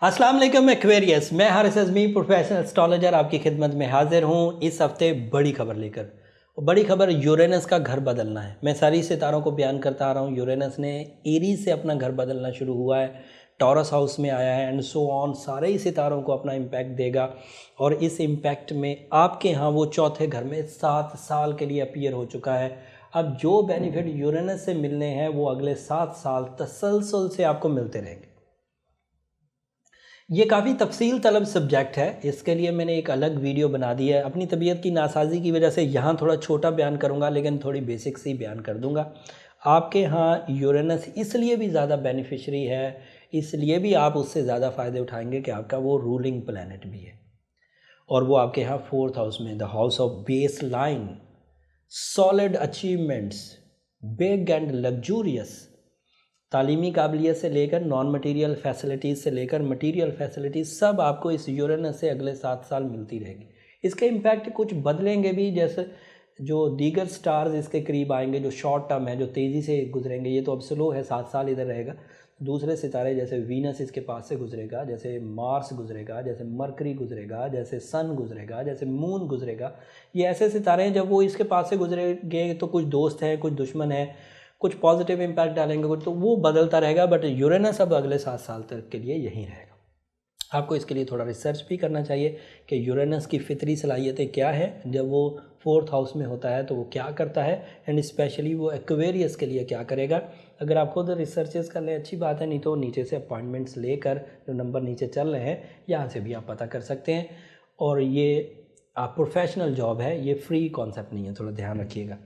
अस्सलाम वालेकुम एक्वेरियस। मैं हारिस अज़मी प्रोफेशनल एस्ट्रोलॉजर आपकी खिदमत में हाजिर हूँ इस हफ्ते बड़ी खबर लेकर। और बड़ी खबर यूरेनस का घर बदलना है। मैं सारी सितारों को बयान करता आ रहा हूँ। यूरेनस ने एरीज से अपना घर बदलना शुरू हुआ है, टॉरस हाउस में आया है एंड सो ऑन। सारे ही सितारों को अपना इम्पैक्ट देगा और इस इम्पैक्ट में आपके यहाँ वो चौथे घर में 7 साल के लिए अपीयर हो चुका है। अब जो बेनिफिट यूरेनस से मिलने हैं वो अगले 7 साल तसलसल से आपको मिलते रहेंगे। ये काफ़ी तफसील तलब सब्जेक्ट है, इसके लिए मैंने एक अलग वीडियो बना दी है। अपनी तबीयत की नासाजी की वजह से यहाँ थोड़ा छोटा बयान करूँगा, लेकिन थोड़ी बेसिक्स ही बयान कर दूँगा। आपके यहाँ यूरेनस इसलिए भी ज़्यादा बेनिफिशरी है, इसलिए भी आप उससे ज़्यादा फ़ायदे उठाएंगे कि आपका वो रूलिंग प्लैनेट भी है और वो आपके यहाँ 4th हाउस में, the house of base line, solid achievements, big and luxurious. तालीमी काबिलियत से लेकर नॉन मटीरियल फैसिलिटीज़ से लेकर मटीरियल फैसिलिटीज़ सब आपको इस यूरेनस से अगले 7 साल मिलती रहेगी। इसके इम्पैक्ट कुछ बदलेंगे भी, जैसे जो दीगर स्टार्स इसके करीब आएंगे, जो शॉर्ट टर्म है, जो तेज़ी से गुजरेंगे। ये तो अब स्लो है, 7 साल इधर रहेगा। दूसरे सितारे जैसे वीनस इसके पास से गुजरेगा, जैसे मार्स गुजरेगा, जैसे मरकरी गुजरेगा, जैसे सन गुजरेगा, जैसे मून गुजरेगा। ये ऐसे सितारे हैं जब वो इसके पास से गुजरेंगे तो कुछ दोस्त हैं, कुछ दुश्मन हैं, कुछ पॉजिटिव इम्पैक्ट डालेंगे, कुछ तो वो बदलता रहेगा। बट यूरेनस अब अगले 7 साल तक के लिए यहीं रहेगा। आपको इसके लिए थोड़ा रिसर्च भी करना चाहिए कि यूरेनस की फितरी सलाहियतें क्या हैं। जब वो 4th हाउस में होता है तो वो क्या करता है एंड स्पेशली वो एक्वेरियस के लिए क्या करेगा। अगर आप खुद रिसर्चेस कर लें अच्छी बात है, नहीं तो नीचे से अपॉइंटमेंट्स लेकर, जो नंबर नीचे चल रहे हैं यहाँ से भी आप पता कर सकते हैं। और ये आप प्रोफेशनल जॉब है, ये फ्री कॉन्सेप्ट नहीं है, थोड़ा ध्यान रखिएगा।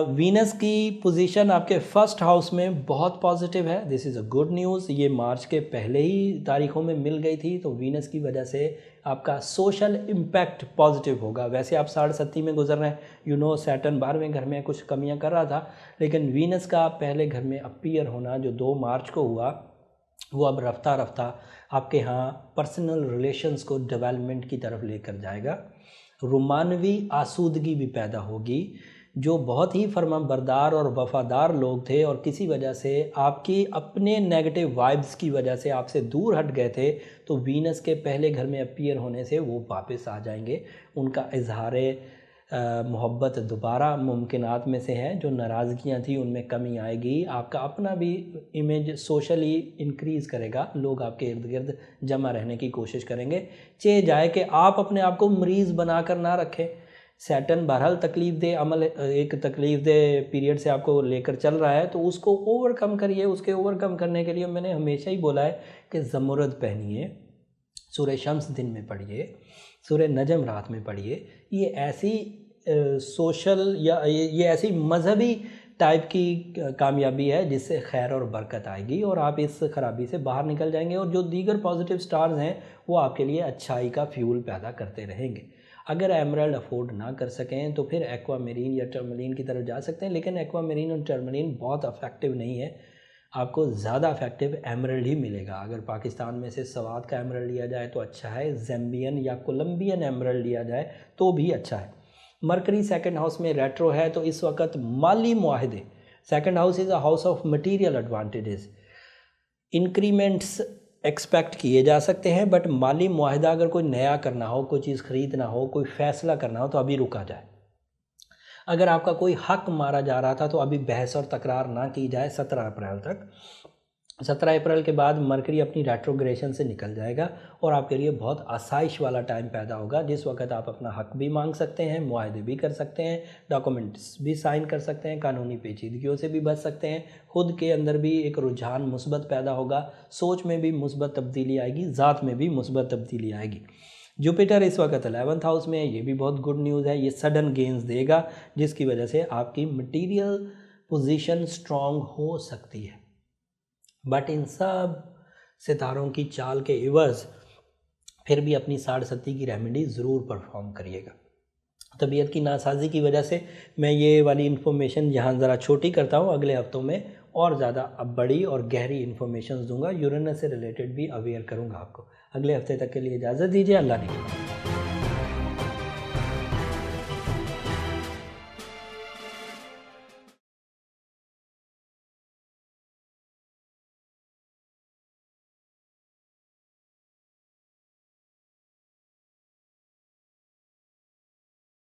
वीनस की पोजीशन आपके 1st हाउस में बहुत पॉजिटिव है। This is a good news. ये मार्च के पहले ही तारीखों में मिल गई थी, तो वीनस की वजह से आपका सोशल इम्पैक्ट पॉजिटिव होगा। वैसे आप 7.5 में गुजर रहे हैं, सैटर्न 12वें घर में कुछ कमियां कर रहा था, लेकिन वीनस का पहले घर में अपीयर होना जो 2 मार्च को हुआ, वो अब रफ्ता रफ्ता आपके यहाँ पर्सनल रिलेशंस को डेवलपमेंट की तरफ लेकर जाएगा। रोमानवी आसूदगी भी पैदा होगी। जो बहुत ही फरमाबरदार और वफ़ादार लोग थे और किसी वजह से आपकी अपने नेगेटिव वाइब्स की वजह से आपसे दूर हट गए थे, तो वीनस के पहले घर में अपीयर होने से वो वापस आ जाएंगे। उनका इजहार मोहब्बत दोबारा मुमकिनात में से है। जो नाराज़गियाँ थी उनमें कमी आएगी। आपका अपना भी इमेज सोशली इंक्रीज़ करेगा, लोग आपके इर्द गिर्द जमा रहने की कोशिश करेंगे। चे जाए कि आप अपने आप को मरीज़ बना कर ना रखें। सैटर्न बहरहाल तकलीफ़ दे अमल, एक तकलीफ़ दे पीरियड से आपको लेकर चल रहा है, तो उसको ओवरकम करिए। उसके ओवरकम करने के लिए मैंने हमेशा ही बोला है कि ज़मुरद पहनिए, सूरह शम्स दिन में पढ़िए, सूरह नजम रात में पढ़िए। ये ऐसी सोशल या ये ऐसी मजहबी टाइप की कामयाबी है जिससे खैर और बरकत आएगी और आप इस खराबी से बाहर निकल जाएंगे। और जो दीगर पॉजिटिव स्टार्स हैं वो आपके लिए अच्छाई का फ्यूल पैदा करते रहेंगे। अगर एमरल्ड अफोर्ड ना कर सकें तो फिर एक्वामेरीन या टर्मलिन की तरफ जा सकते हैं, लेकिन एक्वामेरीन और टर्मलिन बहुत अफेक्टिव नहीं है। आपको ज़्यादा इफेक्टिव एमरल्ड ही मिलेगा। अगर पाकिस्तान में से सवात का एमरल्ड लिया जाए तो अच्छा है, ज़ैम्बियन या कोलंबियन एमरल्ड लिया जाए तो भी अच्छा है। मरकरी 2nd हाउस में रेट्रो है, तो इस वक्त माली मुआहदे, 2nd house is a house of material advantages, increments expect किए जा सकते हैं। बट माली मुआहदा अगर कोई नया करना हो, कोई चीज़ ख़रीदना हो, कोई फ़ैसला करना हो, तो अभी रुका जाए। अगर आपका कोई हक मारा जा रहा था तो अभी बहस और तकरार ना की जाए 17 अप्रैल तक। 17 अप्रैल के बाद मरकरी अपनी रेट्रोग्रेशन से निकल जाएगा और आपके लिए बहुत आसाइश वाला टाइम पैदा होगा, जिस वक्त आप अपना हक भी मांग सकते हैं, मुआहदे भी कर सकते हैं, डॉक्यूमेंट्स भी साइन कर सकते हैं, कानूनी पेचीदगियों से भी बच सकते हैं। खुद के अंदर भी एक रुझान मुस्बत पैदा होगा, सोच में भी मुस्बत तब्दीली आएगी, ज़ात में भी मुस्बत तब्दीली आएगी। जुपिटर इस वक्त 11th हाउस में है, ये भी बहुत गुड न्यूज़ है। ये सडन गेंस देगा जिसकी वजह से आपकी मटीरियल पोजीशन स्ट्रांग हो सकती है। बट इन सब सितारों की चाल के इवज़ फिर भी अपनी 7.5 की रेमेडी ज़रूर परफॉर्म करिएगा। तबीयत की नासाजी की वजह से मैं ये वाली इन्फॉर्मेशन यहाँ ज़रा छोटी करता हूँ। अगले हफ्तों में और ज़्यादा अब बड़ी और गहरी इन्फॉर्मेशन दूंगा, यूरेनस से रिलेटेड भी अवेयर करूँगा आपको। अगले हफ्ते तक के लिए इजाज़त दीजिए। अल्लाह निगहबान।